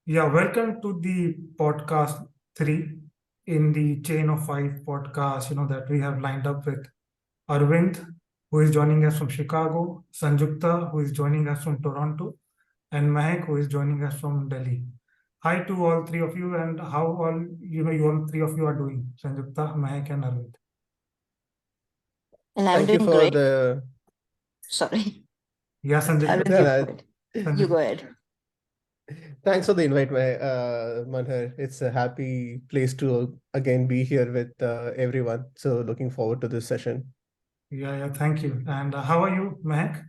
Yeah, welcome to the podcast 3 in the chain of 5 podcasts, that we have lined up with Arvind, who is joining us from Chicago, Sanjukta, who is joining us from Toronto, and Mehek, who is joining us from Delhi. Hi to all three of you, and how you all three of you are doing, Sanjukta, Mehek, and Arvind. And I'm Thank you doing for great. the. Sorry. Yeah, Sanjukta. Arvind, No, you no, go ahead. You go ahead. Thanks for the invite, Manhar. It's a happy place to again be here with everyone. So looking forward to this session. Yeah, thank you. And how are you, Mehek?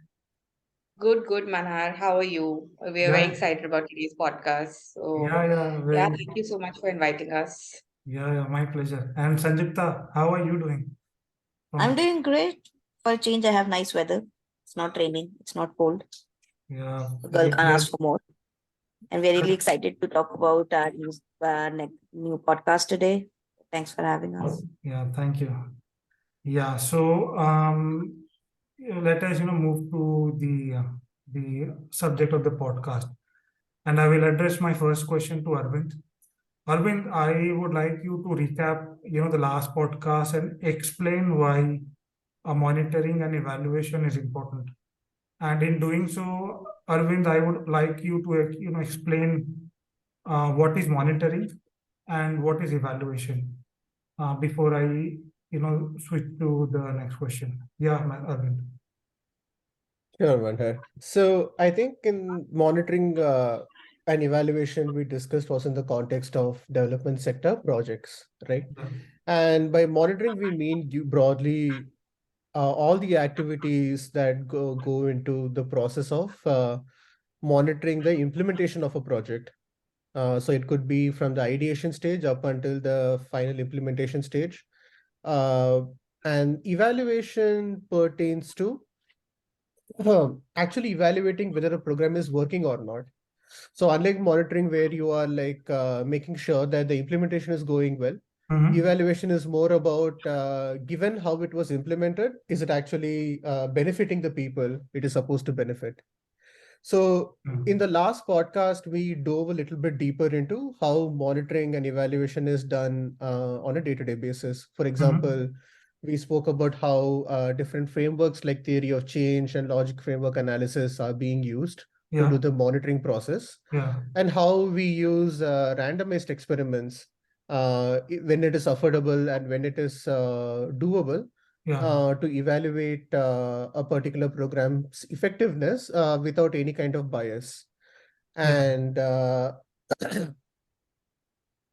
Good, Manhar. How are you? We are very Yeah, excited about today's podcast. So, yeah, yeah, very, thank you so much for inviting us. my pleasure. And Sanjukta, how are you doing? I'm From doing great. For a change, I have nice weather. It's not raining. It's not cold. Yeah, A girl can't great. ask for more. And we're really excited to talk about our new podcast today. Thanks for having us. Yeah, thank you. Yeah, so let us move to the subject of the podcast, and I will address my first question to Arvind. Arvind, I would like you to recap the last podcast and explain why monitoring and evaluation is important. And in doing so, Arvind, I would like you to explain what is monitoring and what is evaluation before I switch to the next question. Yeah, Arvind. Sure, Manhar. So I think in monitoring and evaluation, we discussed was in the context of development sector projects, right? Yeah. And by monitoring, we mean you broadly all the activities that go into the process of monitoring the implementation of a project. So it could be from the ideation stage up until the final implementation stage. Uh, and evaluation pertains to actually evaluating whether a program is working or not. So unlike monitoring where you are like making sure that the implementation is going well, Mhm. evaluation is more about given how it was implemented, is it actually benefiting the people it is supposed to benefit? So in Mm. the last podcast, we dove a little bit deeper into how monitoring and evaluation is done on a day-to-day basis. For example, Mhm. we spoke about how different frameworks like theory of change and logic framework analysis are being used to do Yeah, the monitoring process, yeah, and how we use randomized experiments when it is affordable and when it is doable yeah, to evaluate a particular program's effectiveness without any kind of bias. yeah. And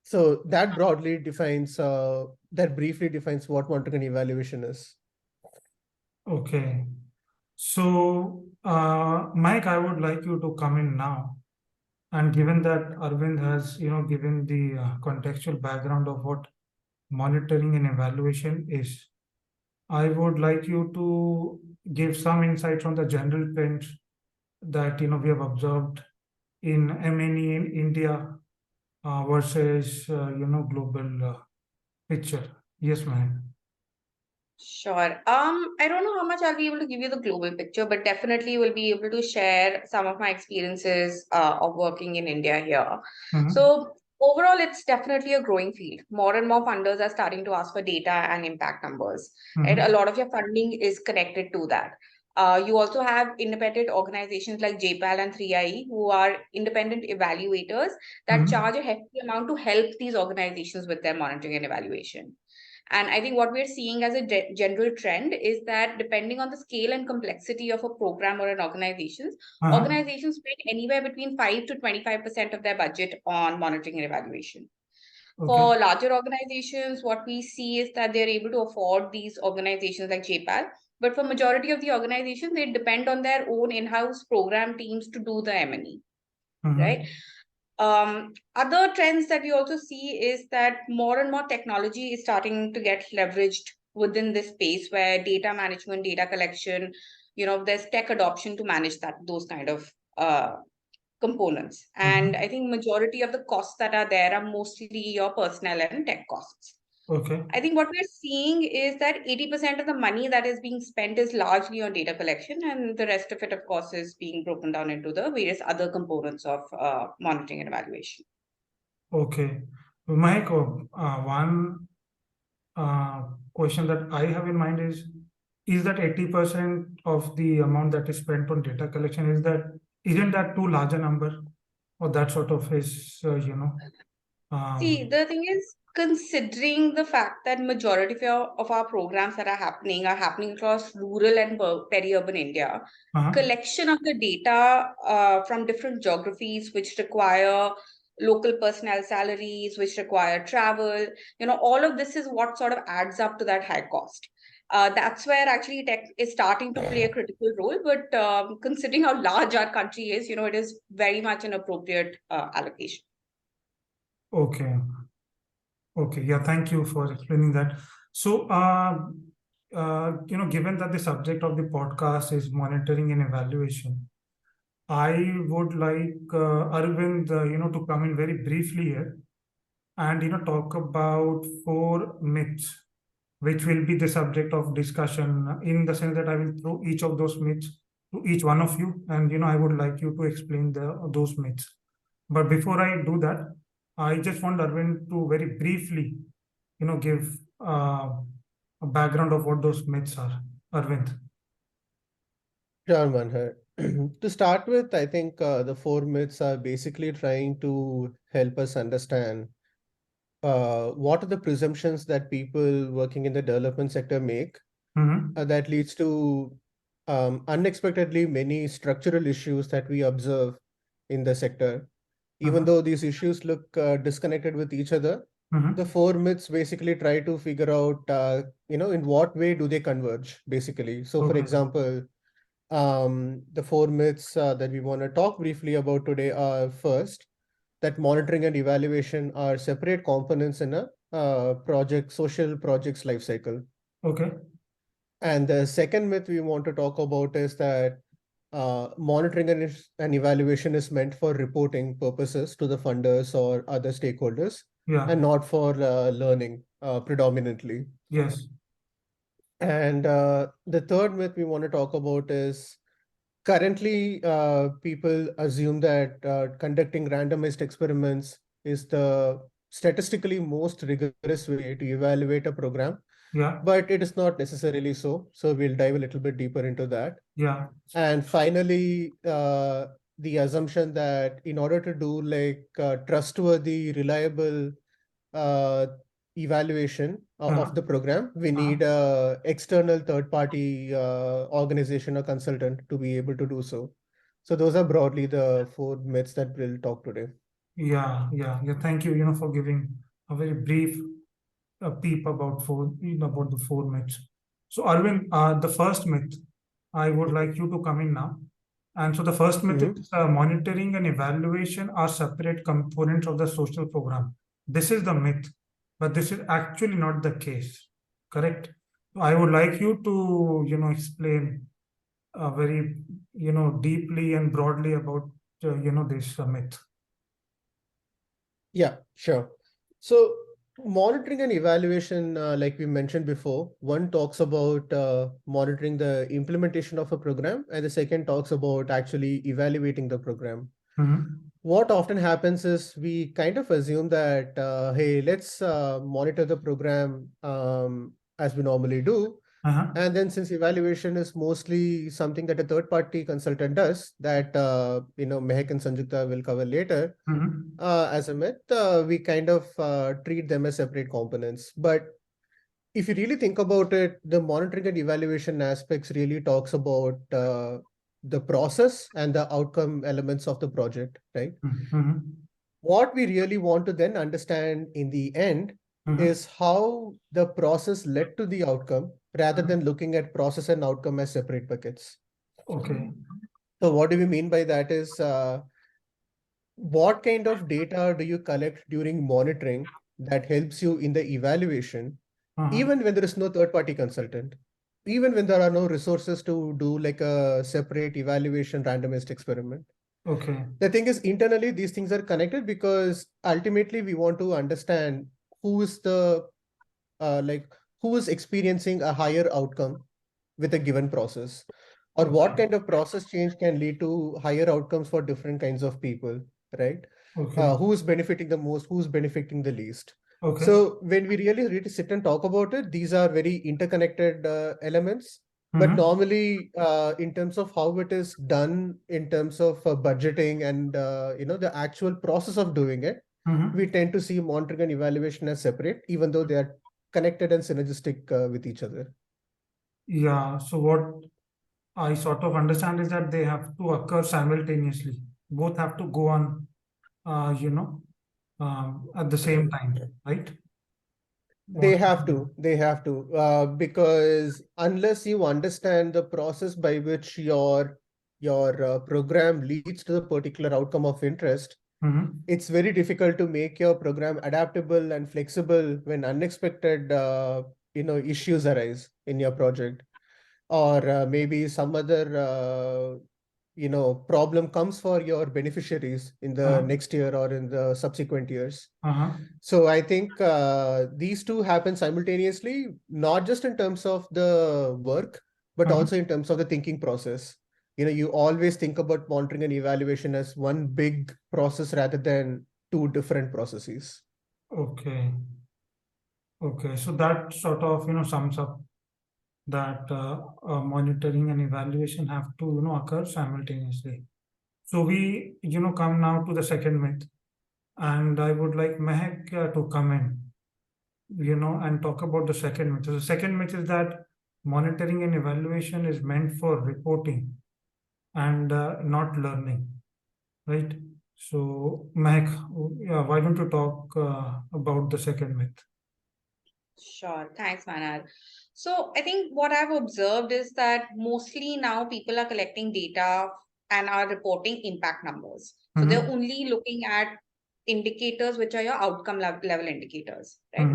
so that broadly defines, that briefly defines what monitoring and evaluation is. Okay. So, Mike, I would like you to come in now. And given that Arvind has, given the contextual background of what monitoring and evaluation is, I would like you to give some insights on the general trends that we have observed in M&E in India versus global picture. Yes, ma'am. Sure. I don't know how much I'll be able to give you the global picture, but definitely will be able to share some of my experiences of working in India here. Mhm. So overall, it's definitely a growing field. More and more funders are starting to ask for data and impact numbers. Right? A Mhm. lot of your funding is connected to that. You also have independent organizations like JPAL and 3IE who are independent evaluators that Mhm. charge a hefty amount to help these organizations with their monitoring and evaluation. And I think what we're seeing as a general trend is that depending on the scale and complexity of a program or an Uh-huh. organizations spend anywhere between 5 to 25% of their budget on monitoring and evaluation. Okay. For larger organizations, what we see is that they're able to afford these organizations like JPAL. But for majority of the organizations, they depend on their own in-house program teams to do the M&E, right? Mhm. Other trends that we also see is that more and more technology is starting to get leveraged within this space where data management, data collection, there's tech adoption to manage those kind of components. And Mhm. I think majority of the costs that are there are mostly your personnel and tech costs. Okay. I think what we're seeing is that 80% of the money that is being spent is largely on data collection, and the rest of it, of course, is being broken down into the various other components of monitoring and evaluation. Okay. Mike, one question that I have in mind is that 80% of the amount that is spent on data collection, isn't that too large a number? Or that sort of is, See, the thing is, considering the fact that majority of our programs that are happening across rural and peri-urban India, collection of the data from different geographies, which require local personnel salaries, which require travel, all of this is what sort of adds up to that high cost. That's where actually tech is starting to play a critical role. But considering how large our country is, it is very much an appropriate allocation. Okay. Okay. Yeah. Thank you for explaining that. So, given that the subject of the podcast is monitoring and evaluation, I would like Arvind, to come in very briefly here and, talk about 4 myths, which will be the subject of discussion in the sense that I will throw each of those myths to each one of you. And, I would like you to explain those myths. But before I do that, I just want Arvind to very briefly, give a background of what those myths are. Arvind. Sure, Manhar. To start with, I think the 4 myths are basically trying to help us understand what are the presumptions that people working in the development sector make that leads to unexpectedly many structural issues that we observe in the sector. Even though these issues look disconnected with each other, the 4 myths basically try to figure out, in what way do they converge, basically. So, for example, the 4 myths that we want to talk briefly about today are first, that monitoring and evaluation are separate components in a social project's life cycle. Okay. And the second myth we want to talk about is that monitoring and evaluation is meant for reporting purposes to the funders or other stakeholders, and not for learning predominantly. Yes. And the third myth we want to talk about is currently people assume that conducting randomized experiments is the statistically most rigorous way to evaluate a program. Yeah. But it is not necessarily so. So we'll dive a little bit deeper into that. Yeah. And finally, the assumption that in order to do trustworthy, reliable evaluation of the program, we need a external third-party organization or consultant to be able to do so. So those are broadly the 4 myths that we'll talk today. Yeah. Thank you, for giving a very brief peep about about the 4 myths. So Arvind, the first myth, I would like you to come in now. And so the first myth is monitoring and evaluation are separate components of the social program. This is the myth, but this is actually not the case. Correct? I would like you to, explain very, deeply and broadly about, this myth. Yeah, sure. So monitoring and evaluation, like we mentioned before, one talks about monitoring the implementation of a program, and the second talks about actually evaluating the program. What often happens is we kind of assume that, hey, let's monitor the program as we normally do. And then since evaluation is mostly something that a third-party consultant does, that, Mehek and Sanjukta will cover later, as a myth, we kind of treat them as separate components. But if you really think about it, the monitoring and evaluation aspects really talks about the process and the outcome elements of the project, right? What we really want to then understand in the end is how the process led to the outcome, rather than looking at process and outcome as separate buckets. Okay. So what do we mean by that is, what kind of data do you collect during monitoring that helps you in the evaluation, even when there is no third-party consultant, even when there are no resources to do like a separate evaluation randomized experiment? Okay. The thing is, internally, these things are connected because ultimately we want to understand who is the like who is experiencing a higher outcome with a given process, or what Okay. kind of process change can lead to higher outcomes for different kinds of people, right? Okay. Who is benefiting the most, who's benefiting the least. Okay. So when we really sit and talk about it, these are very interconnected elements. But normally, in terms of how it is done, in terms of budgeting and the actual process of doing it, we tend to see monitoring and evaluation as separate, even though they are connected and synergistic with each other. Yeah. So what I sort of understand is that they have to occur simultaneously. Both have to go on, at the same time, right? They have to, because unless you understand the process by which your program leads to the particular outcome of interest, it's very difficult to make your program adaptable and flexible when unexpected issues arise in your project, or maybe some other problem comes for your beneficiaries in the next year or in the subsequent years. So I think these two happen simultaneously, not just in terms of the work, but also in terms of the thinking process. You always think about monitoring and evaluation as one big process rather than two different processes. Okay. Okay. So that sort of, sums up that monitoring and evaluation have to, occur simultaneously. So we, come now to the second myth, and I would like Mehek to come in, and talk about the second myth. So the second myth is that monitoring and evaluation is meant for reporting and not learning, right? So Mehek, yeah, why don't you talk about the second myth? Sure. Thanks, Manar. So I think what I've observed is that mostly now people are collecting data and are reporting impact numbers. So they're only looking at indicators which are your outcome level indicators, right?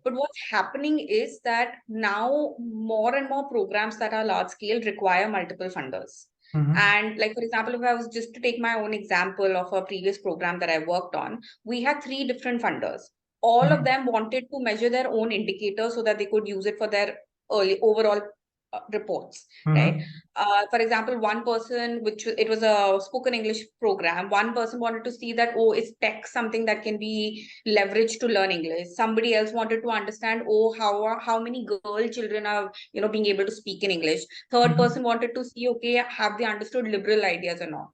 But what's happening is that now more and more programs that are large scale require multiple funders. And like, for example, if I was just to take my own example of a previous program that I worked on, we had 3 different funders. All of them wanted to measure their own indicators so that they could use it for their early overall reports, right? For example, one person, it was a spoken English program, one person wanted to see that, oh, is tech something that can be leveraged to learn English? Somebody else wanted to understand, oh, how many girl children are, being able to speak in English? Third person wanted to see, okay, have they understood liberal ideas or not?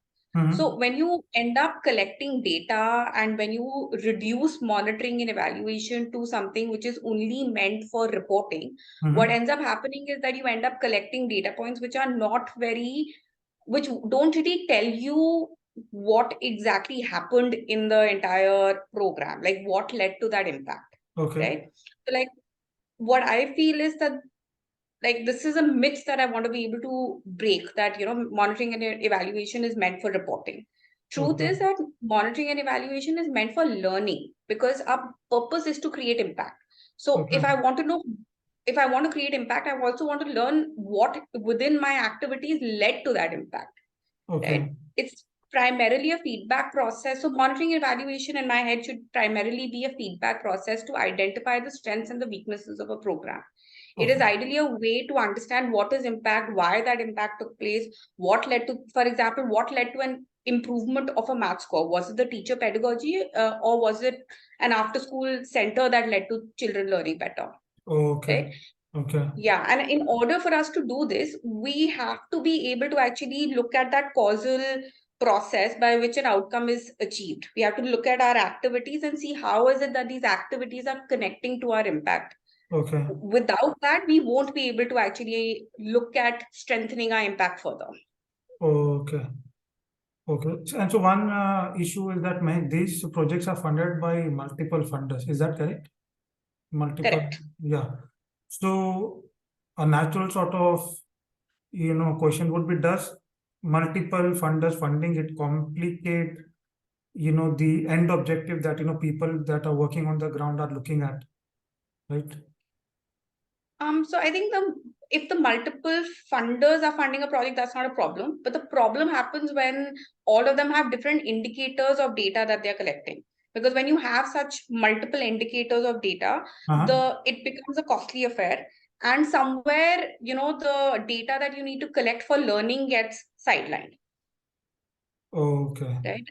So when you end up collecting data and when you reduce monitoring and evaluation to something which is only meant for reporting, what ends up happening is that you end up collecting data points which are which don't really tell you what exactly happened in the entire program, like what led to that impact, right? So like what I feel is that like this is a myth that I want to be able to break, that monitoring and evaluation is meant for reporting. Truth is that monitoring and evaluation is meant for learning, because our purpose is to create impact. So if I want to create impact, I also want to learn what within my activities led to that impact, right? It's primarily a feedback process. So monitoring and evaluation in my head should primarily be a feedback process to identify the strengths and the weaknesses of a program. It is ideally a way to understand what is impact, why that impact took place, what led to, for example, what led to an improvement of a math score. Was it the teacher pedagogy or was it an after school center that led to children learning better? Okay. Right? Yeah. And in order for us to do this, we have to be able to actually look at that causal process by which an outcome is achieved. We have to look at our activities and see how is it that these activities are connecting to our impact. Without that, we won't be able to actually look at strengthening our impact further. Okay. And so one issue is that these projects are funded by multiple funders. Is that correct? Correct. Yeah. So a natural sort of, question would be, does multiple funders funding it complicate, the end objective that, people that are working on the ground are looking at, right? So I think if the multiple funders are funding a project, that's not a problem. But the problem happens when all of them have different indicators of data that they're collecting. because when you have such multiple indicators of data, it becomes a costly affair. And somewhere, the data that you need to collect for learning gets sidelined, Okay. right?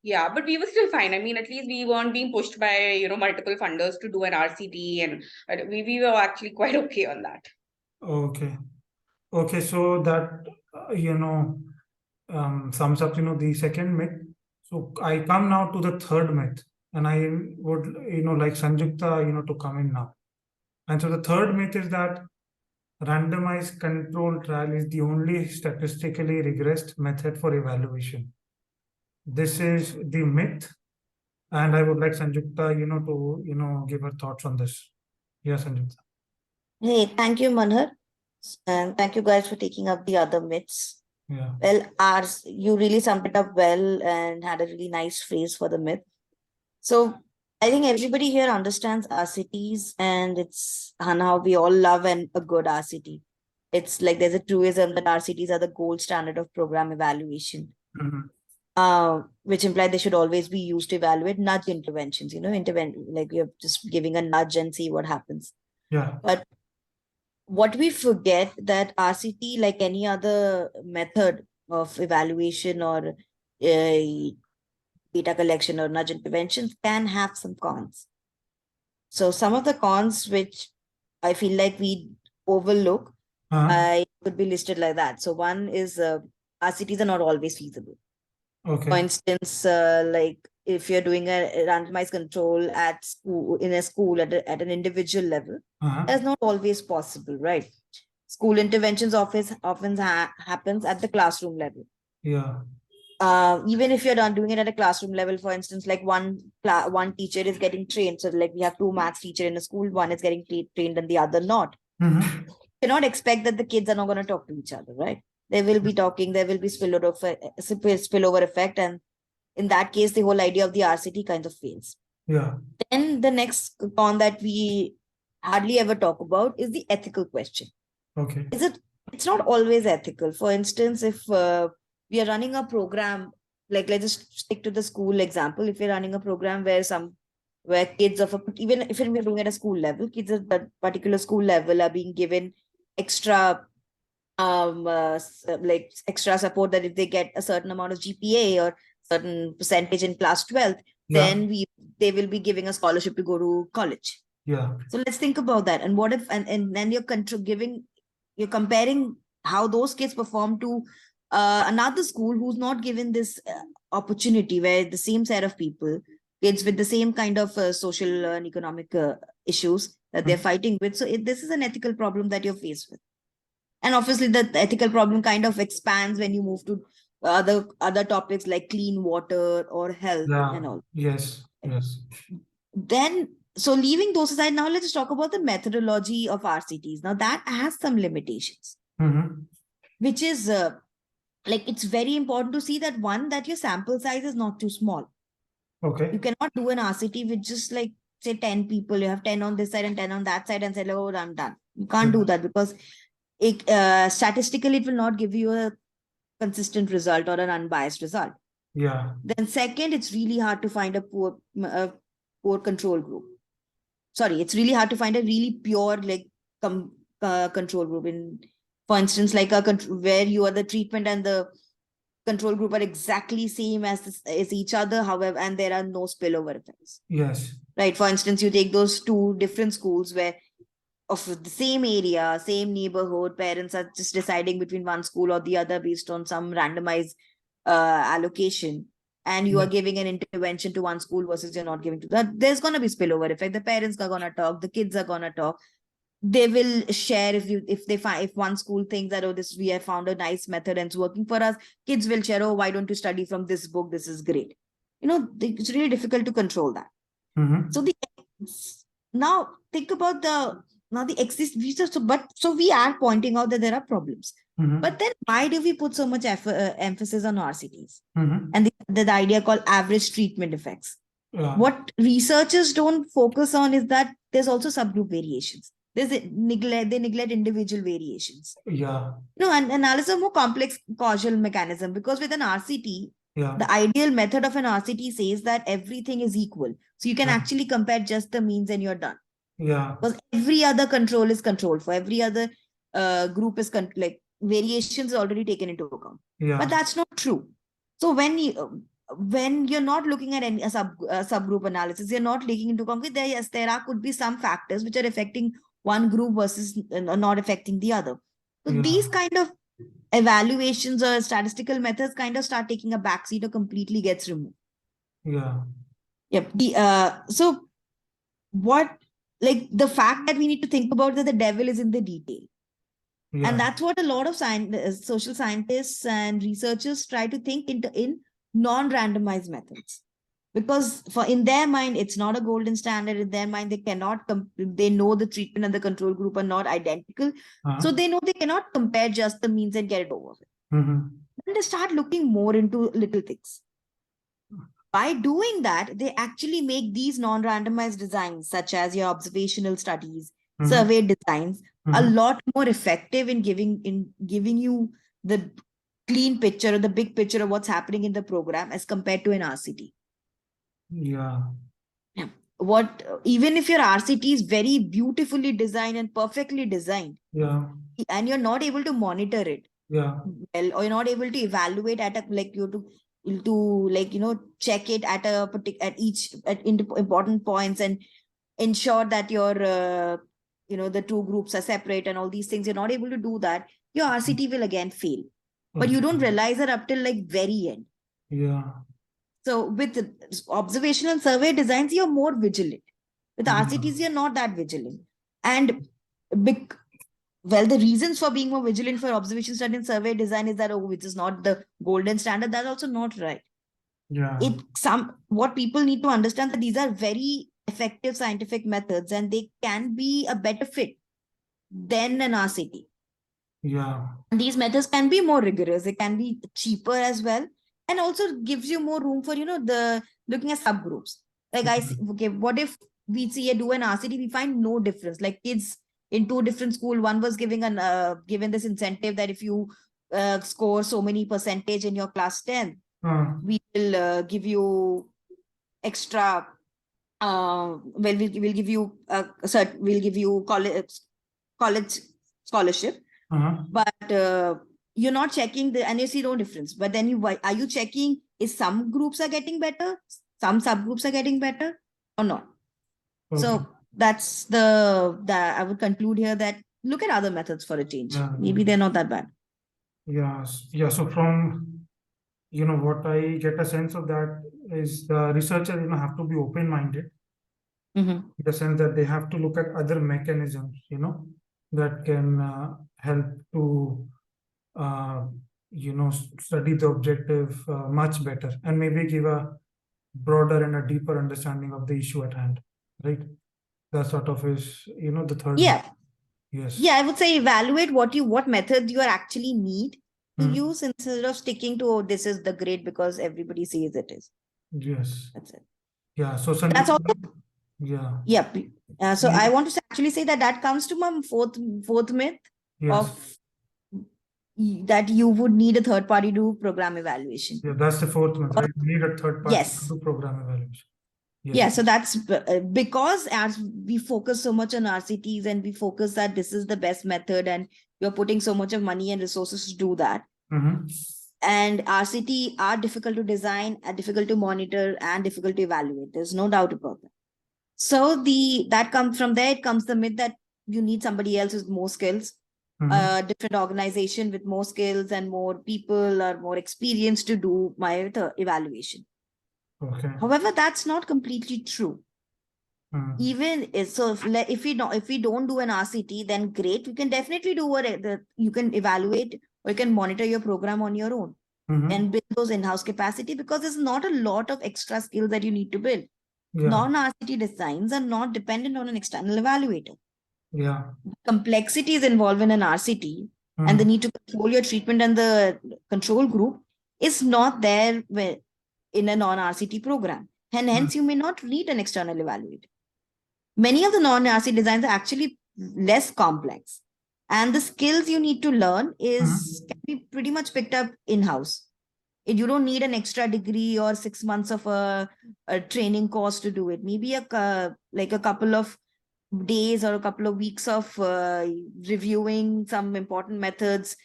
Yeah, but we were still fine. I mean, at least we weren't being pushed by, multiple funders to do an RCT, and we were actually quite okay on that. Okay. Okay. So that, sums up, the second myth. So I come now to the third myth, and I would, like Sanjukta, to come in now. And so the third myth is that randomized control trial is the only statistically regressed method for evaluation. This is the myth, and I would like Sanjukta, to, give her thoughts on this. Yes, Sanjukta. Hey, thank you, Manhar. And thank you guys for taking up the other myths. Yeah. Well, you really summed it up well and had a really nice phrase for the myth. So I think everybody here understands RCTs, and it's how we all love a good RCT. It's like there's a truism that RCTs are the gold standard of program evaluation, which implies they should always be used to evaluate nudge interventions, like you're just giving a nudge and see what happens. Yeah. But what we forget that RCT, like any other method of evaluation or data collection or nudge interventions, can have some cons. So some of the cons which I feel like we overlook, I could be listed like that. So one is RCTs are not always feasible. Okay. For instance, like if you're doing a randomized control at school, in a school at an individual level, that's not always possible, right? School interventions often happens at the classroom level. Yeah. Even if you're not doing it at a classroom level, for instance, like one teacher is getting trained. So like we have two maths teacher in a school, one is getting trained and the other not. You cannot expect that the kids are not going to talk to each other, right? They will be talking, there will be spillover effect. And in that case, the whole idea of the RCT kind of fails. Yeah. Then the next con that we hardly ever talk about is the ethical question. Okay. It's not always ethical. For instance, if we are running a program, like let's just stick to the school example. If we're running a program where kids even if we're doing it at a school level, kids at that particular school level are being given extra extra support, that if they get a certain amount of GPA or certain percentage in class 12th, then they will be giving a scholarship to go to college. Yeah. So let's think about that. And what if and then you're comparing how those kids perform to another school who's not given this opportunity, where the same set of people, kids with the same kind of social and economic issues that they're fighting with. So this is an ethical problem that you're faced with. And obviously the ethical problem kind of expands when you move to other topics like clean water or health and all. Yes. Then, so leaving those aside, now let's talk about the methodology of RCTs. Now that has some limitations, which is like, it's very important to see that that your sample size is not too small. Okay. You cannot do an RCT with just like, say 10 people, you have 10 on this side and 10 on that side and say, oh, I'm done. You can't do that, because statistically, it will not give you a consistent result or an unbiased result. Yeah. Then second, it's really hard to find a poor control group. Sorry, it's really hard to find a really pure control group. For instance, like where you are the treatment and the control group are exactly same as each other, however, and there are no spillover effects. Yes. Right. For instance, you take those two different schools where of the same area, same neighborhood, parents are just deciding between one school or the other based on some randomized allocation, and you are giving an intervention to one school versus you're not giving to that. There's going to be spillover effect. The parents are going to talk, the kids are going to talk. They will share if one school thinks that, we have found a nice method and it's working for us, kids will share, why don't you study from this book? This is great. It's really difficult to control that. So now think about so we are pointing out that there are problems. But then why do we put so much emphasis on RCTs? And the idea called average treatment effects. What researchers don't focus on is that there's also subgroup variations. They neglect individual variations. Yeah. And analysis of more complex causal mechanism, because with an RCT, Yeah. The ideal method of an RCT says that everything is equal. So you can Yeah. actually compare just the means and you're done. Yeah. Because every other control is controlled for. Every other group is like variations already taken into account. Yeah. But that's not true. So when you're not looking at any subgroup analysis, you're not taking into account there. Yes, could be some factors which are affecting one group versus not affecting the other. So Yeah. these kind of evaluations or statistical methods kind of start taking a backseat or completely gets removed. Yeah. Yep. So what, like the fact that we need to think about that the devil is in the detail. Yeah. And that's what a lot of social scientists and researchers try to think in non-randomized methods. Because in their mind, it's not a golden standard. In their mind, they cannot, they know the treatment and the control group are not identical. So they know they cannot compare just the means and get it over with. Mm-hmm. And they start looking more into little things. By doing that, they actually make these non-randomized designs, such as your observational studies, survey designs, a lot more effective in giving you the clean picture or the big picture of what's happening in the program as compared to an RCT. Yeah. Even if your RCT is very beautifully designed and perfectly designed, Yeah. and you're not able to monitor it Yeah. well, or you're not able to evaluate at a like you to like check it at important points and ensure that your the two groups are separate and all these things, you're not able to do that, your RCT will again fail. But you don't realize that up till like very end. Yeah. So with observational survey designs, you're more vigilant. With RCTs, you're not that vigilant. And well, the reasons for being more vigilant for observation study and survey design is that, which is not the golden standard. That's also not right. Yeah. What people need to understand that these are very effective scientific methods and they can be a better fit than an RCT. Yeah. And these methods can be more rigorous. They can be cheaper as well. And also gives you more room for, the looking at subgroups. Like okay, what if we do an RCT, we find no difference. Like kids in two different schools, one was given this incentive that if you score so many percentage in your class 10, we will give you extra. We'll give you we'll give you college scholarship. But you're not checking and you see no difference. But then are you checking is some groups are getting better, some subgroups are getting better or not? Okay. So that's I would conclude here that look at other methods for a change. Yeah. Maybe they're not that bad. Yeah. So from what I get a sense of that is the researcher have to be open-minded. In the sense that they have to look at other mechanisms that can help to study the objective much better and maybe give a broader and a deeper understanding of the issue at hand, right? That sort of is the third one. Yes. Yeah, I would say evaluate what method you actually need to use instead of sticking to this is the grade because everybody says it is. Yes. That's it. Yeah. So that's also yeah. So I want to actually say that comes to my fourth myth of that you would need a third party to do program evaluation. Yeah, that's the fourth myth, right? You need a third party to do program evaluation. Yes. Yeah, so that's because as we focus so much on RCTs and we focus that this is the best method and you're putting so much of money and resources to do that. And RCT are difficult to design, difficult to monitor, and difficult to evaluate. There's no doubt about that. So that comes from there. It comes the myth that you need somebody else with more skills, different organization with more skills and more people or more experience to do my evaluation. Okay. However, that's not completely true. Even so, if we don't do an RCT, then great. You can definitely do you can evaluate or you can monitor your program on your own and build those in-house capacity because there's not a lot of extra skills that you need to build. Yeah. Non-RCT designs are not dependent on an external evaluator. Yeah. Complexities involved in an RCT and the need to control your treatment and the control group is not there in a non-RCT program. And hence, you may not need an external evaluator. Many of the non-RCT designs are actually less complex. And the skills you need to learn can be pretty much picked up in-house. You don't need an extra degree or 6 months of a training course to do it. Maybe like a couple of days or a couple of weeks of reviewing some important methods,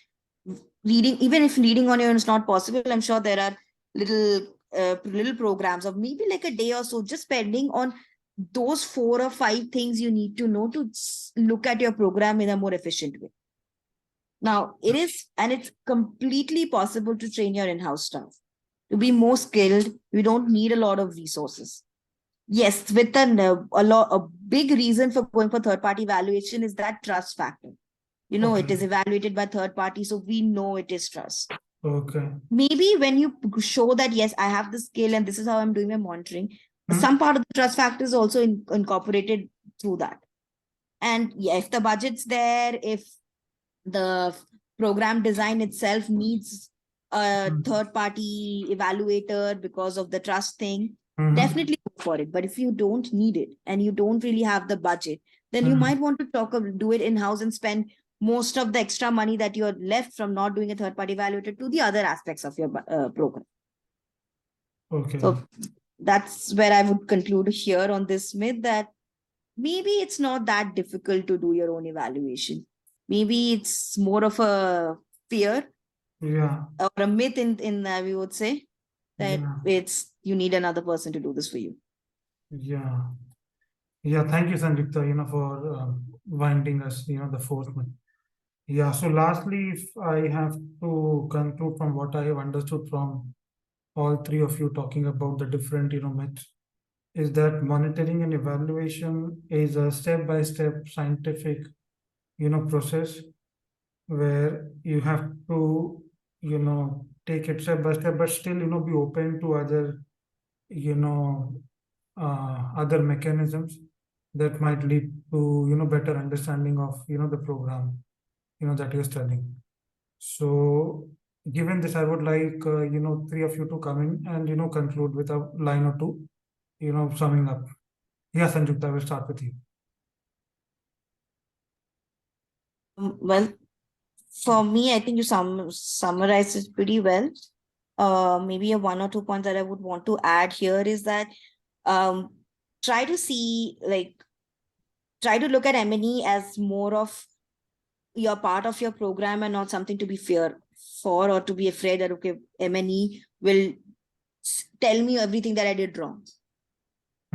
reading. Even if reading on your own is not possible, I'm sure there are little programs of maybe like a day or so, just spending on those 4 or 5 things you need to know to look at your program in a more efficient way. Now, it's completely possible to train your in-house staff to be more skilled. You don't need a lot of resources. Yes, with a big reason for going for third-party evaluation is that trust factor. It is evaluated by third party, so we know it is trust. Okay. Maybe when you show that, yes, I have the skill and this is how I'm doing my monitoring, some part of the trust factor is also incorporated through that. And yeah, if the budget's there, if the program design itself needs a third party evaluator because of the trust thing, definitely go for it. But if you don't need it and you don't really have the budget, then you might want to do it in-house and spend most of the extra money that you're left from not doing a third party evaluator to the other aspects of your program. Okay. So that's where I would conclude here on this myth, that maybe it's not that difficult to do your own evaluation. Maybe it's more of a fear Yeah. or a myth in we would say that you need another person to do this for you. Yeah. Yeah. Thank you, Sanjukta, for winding us, the fourth one. Yeah. So lastly, if I have to conclude from what I have understood from all three of you talking about the different, myths, is that monitoring and evaluation is a step-by-step scientific, process where you have to, take it step by step, but still, be open to other, other mechanisms that might lead to, better understanding of, the program, that you're studying. So given this, I would like, three of you to come in and, conclude with a line or two, summing up. Yeah, Sanjukta, we'll start with you. Well, for me, I think you summarized it pretty well. Maybe a 1 or 2 points that I would want to add here is that try to look at M&E as more of your part of your program and not something to be feared for or to be afraid that, okay, M&E will tell me everything that I did wrong.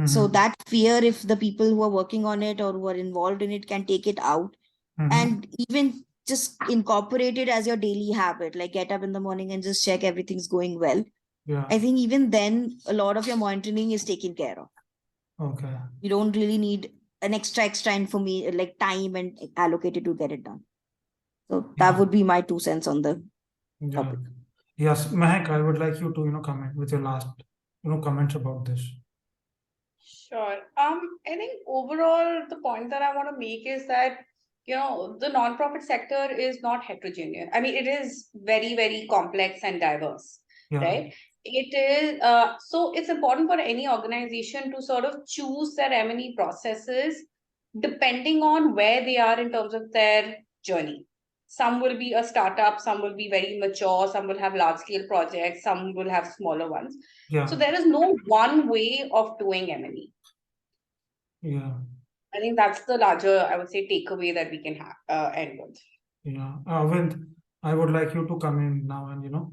So that fear, if the people who are working on it or who are involved in it can take it out and even just incorporate it as your daily habit, like get up in the morning and just check everything's going well. Yeah. I think even then a lot of your monitoring is taken care of. Okay. You don't really need an extra information, like time and allocated to get it done. So that would be my 2 cents on the topic. Yes, Mehek, I would like you to, comment with your last, comments about this. Sure. I think overall the point that I want to make is that, the nonprofit sector is not heterogeneous. I mean, it is very, very complex and diverse, right? It is, so it's important for any organization to sort of choose their M&E processes depending on where they are in terms of their journey. Some will be a startup, some will be very mature, some will have large scale projects, some will have smaller ones. So there is no one way of doing M&E. Yeah. I think that's the larger, I would say, takeaway that we can have end with. Yeah. Arvind, I would like you to come in now and,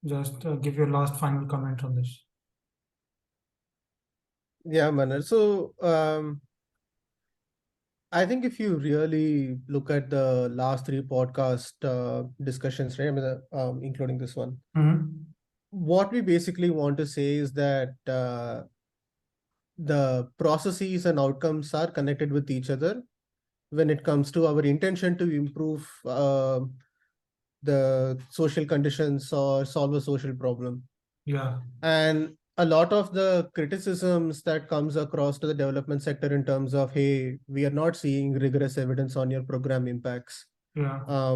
just give your last final comment on this. Yeah, Manar. So I think if you really look at the last 3 podcast discussions, right, I mean, including this one, what we basically want to say is that the processes and outcomes are connected with each other when it comes to our intention to improve the social conditions or solve a social problem. Yeah. And a lot of the criticisms that comes across to the development sector in terms of, hey, we are not seeing rigorous evidence on your program impacts,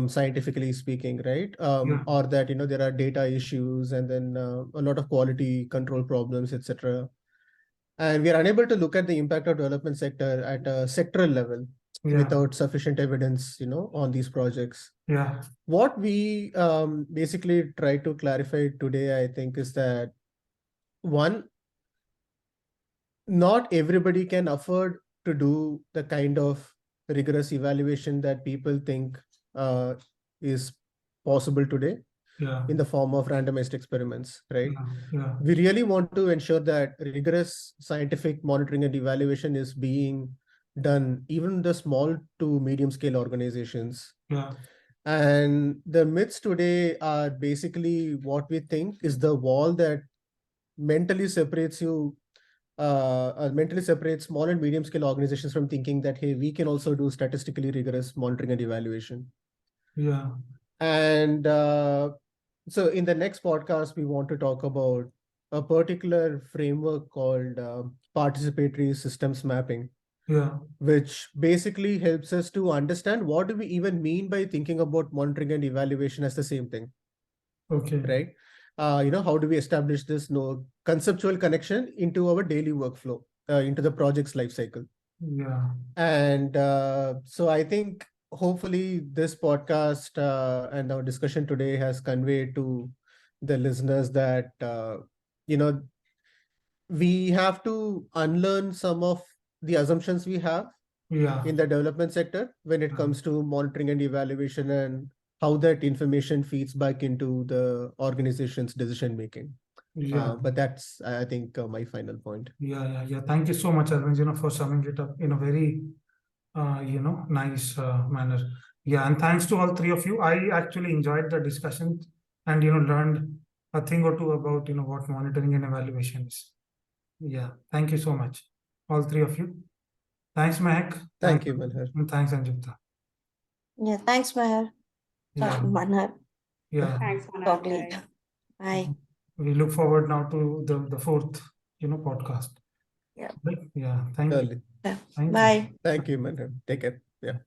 scientifically speaking, right? Or that, there are data issues and then a lot of quality control problems, etc. And we are unable to look at the impact of development sector at a sectoral level. Yeah. without sufficient evidence, on these projects. Yeah. What we basically try to clarify today, I think, is that one, not everybody can afford to do the kind of rigorous evaluation that people think is possible today Yeah. in the form of randomized experiments, right? Yeah. We really want to ensure that rigorous scientific monitoring and evaluation is being done even the small to medium scale organizations. Yeah. And the myths today are basically what we think is the wall that mentally separates small and medium scale organizations from thinking that, hey, we can also do statistically rigorous monitoring and evaluation. Yeah. And so in the next podcast, we want to talk about a particular framework called participatory systems mapping, Yeah. which basically helps us to understand what do we even mean by thinking about monitoring and evaluation as the same thing, Okay. right? How do we establish this conceptual connection into our daily workflow, into the project's lifecycle? Yeah. And so I think hopefully this podcast and our discussion today has conveyed to the listeners that, we have to unlearn some of the assumptions we have Yeah. in the development sector when it comes to monitoring and evaluation and how that information feeds back into the organization's decision making. Yeah. But that's, I think, my final point. Yeah. Thank you so much, Arvind, for summing it up in a very, nice manner. Yeah, and thanks to all three of you. I actually enjoyed the discussion and, learned a thing or two about, what monitoring and evaluation is. Yeah, thank you so much, all three of you. Thanks, Mehek. Thank you, Malhar. And thanks, Sanjukta. Yeah, thanks, Mahar. Yeah. Manhar. Yeah. Thanks, Manoj. Talk later. Bye. We look forward now to the fourth, podcast. Yeah. Yeah. Thank you. Early. Yeah. Thank you. Bye. Thank you, Malhar. Take care. Yeah.